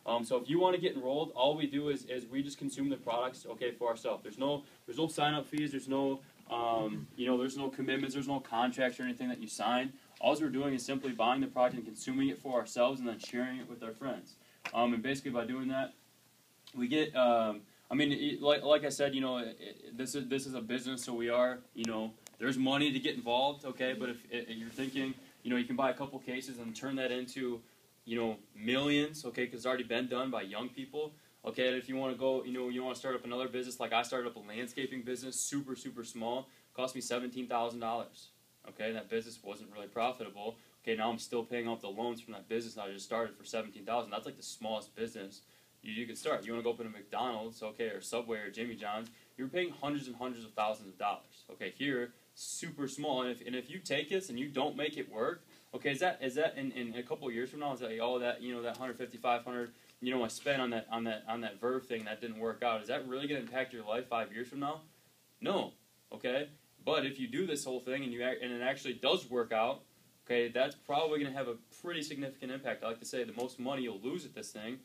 So if you want to get enrolled, all we do is we just consume the products, okay, for ourselves. There's no sign up fees. There's no there's no commitments. There's no contracts or anything that you sign. All we're doing is simply buying the product and consuming it for ourselves, and then sharing it with our friends. And basically by doing that, we get. Like I said, this is a business, so we are, there's money to get involved, okay. But if you're thinking, you can buy a couple cases and turn that into, millions, okay, because it's already been done by young people, okay. And if you want to go, you want to start up another business, like I started up a landscaping business, super small, cost me $17,000, okay. That business wasn't really profitable, okay. Now I'm still paying off the loans from that business I just started for $17,000. That's like the smallest business you could start. You want to go open a McDonald's, okay, or Subway or Jimmy John's, you're paying hundreds and hundreds of thousands of dollars, okay. Here, super small, and if you take this and you don't make it work, okay, is that in a couple of years from now, is that all that, that 150, 500, I spent on that Verve thing that didn't work out, is that really going to impact your life 5 years from now? No, okay. But if you do this whole thing and it actually does work out, okay, that's probably going to have a pretty significant impact. I like to say the most money you'll lose at this thing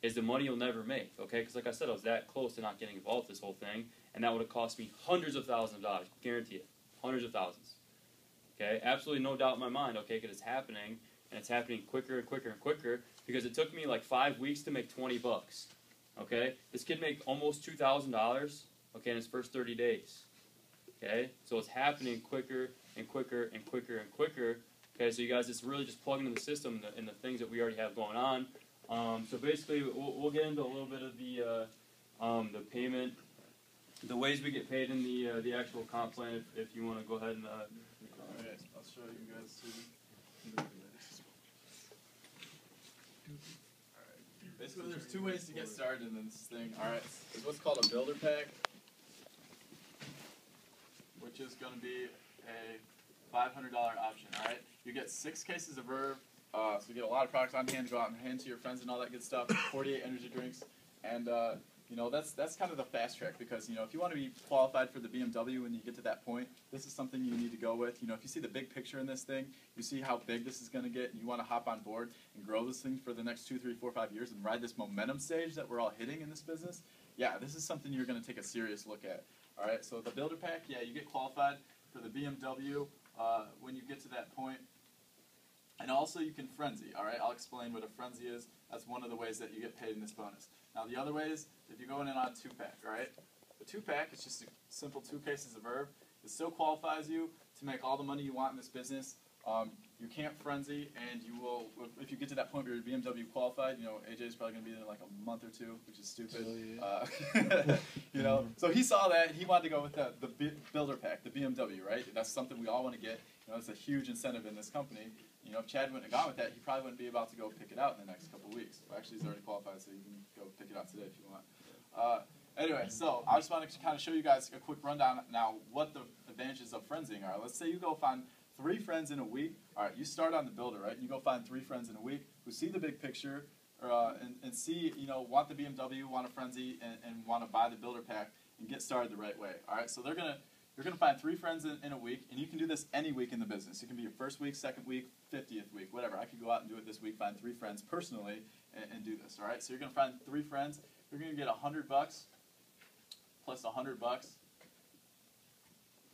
is the money you'll never make, okay? Because like I said, I was that close to not getting involved with this whole thing, and that would have cost me hundreds of thousands of dollars, guarantee it, hundreds of thousands, okay? Absolutely no doubt in my mind, okay, because it's happening, and it's happening quicker and quicker and quicker, because it took me like 5 weeks to make 20 bucks, okay? This kid made almost $2,000, okay, in his first 30 days, okay? So it's happening quicker and quicker and quicker and quicker, okay? So you guys, it's really just plugging into the system and the things that we already have going on. So basically, we'll get into a little bit of the payment, the ways we get paid in the actual comp plan. If you want to go ahead and. Alright, I'll show you guys too. Alright. Basically, there's two ways to get started in this thing. Alright, there's what's called a builder pack, which is going to be a $500 option. Alright, you get 6 cases of Verve. So you get a lot of products on hand to go out and hand to your friends and all that good stuff. 48 energy drinks, and that's kind of the fast track, because if you want to be qualified for the BMW when you get to that point, this is something you need to go with. If you see the big picture in this thing, you see how big this is going to get, and you want to hop on board and grow this thing for the next 2, 3, 4, 5 years and ride this momentum stage that we're all hitting in this business. Yeah, this is something you're going to take a serious look at. All right, so the builder pack, yeah, you get qualified for the BMW when you get to that point. And also you can frenzy, alright? I'll explain what a frenzy is. That's one of the ways that you get paid in this bonus. Now the other way is if you're going in on a 2-pack, alright? The 2-pack is just a simple 2 cases of Verve. It still qualifies you to make all the money you want in this business. You can't frenzy, and you will, if you get to that point where you're BMW qualified, AJ's probably going to be there in like a month or 2, which is stupid. So he saw that, and he wanted to go with the builder pack, the BMW, right? That's something we all want to get. It's a huge incentive in this company. If Chad wouldn't have gone with that, he probably wouldn't be about to go pick it out in the next couple of weeks. Well, actually, he's already qualified, so you can go pick it out today if you want. Anyway, so I just want to kind of show you guys a quick rundown now what the advantages of frenzying are. Let's say you go find 3 friends in a week. All right, you start on the builder, right? You go find 3 friends in a week who see the big picture and see, want the BMW, want a frenzy, and want to buy the builder pack and get started the right way. All right, so you're going to find 3 friends in a week, and you can do this any week in the business. It can be your first week, second week, 50th week, whatever. I could go out and do it this week, find 3 friends personally, and do this. All right, so you're going to find 3 friends. You're going to get $100 plus $100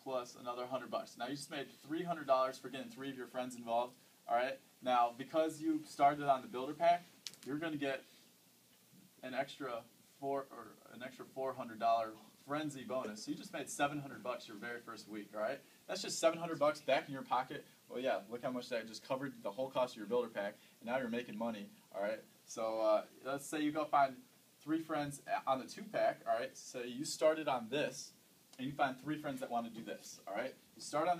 plus another $100. Now you just made $300 for getting 3 of your friends involved. All right. Now because you started on the builder pack, you're going to get an extra $400 frenzy bonus. So you just made $700 your very first week. All right. That's just $700 back in your pocket. Well, yeah. Look how much that just covered the whole cost of your builder pack, and now you're making money. All right. So let's say you go find 3 friends on the 2-pack. All right. So you started on this. And you find 3 friends that want to do this, all right? You start on the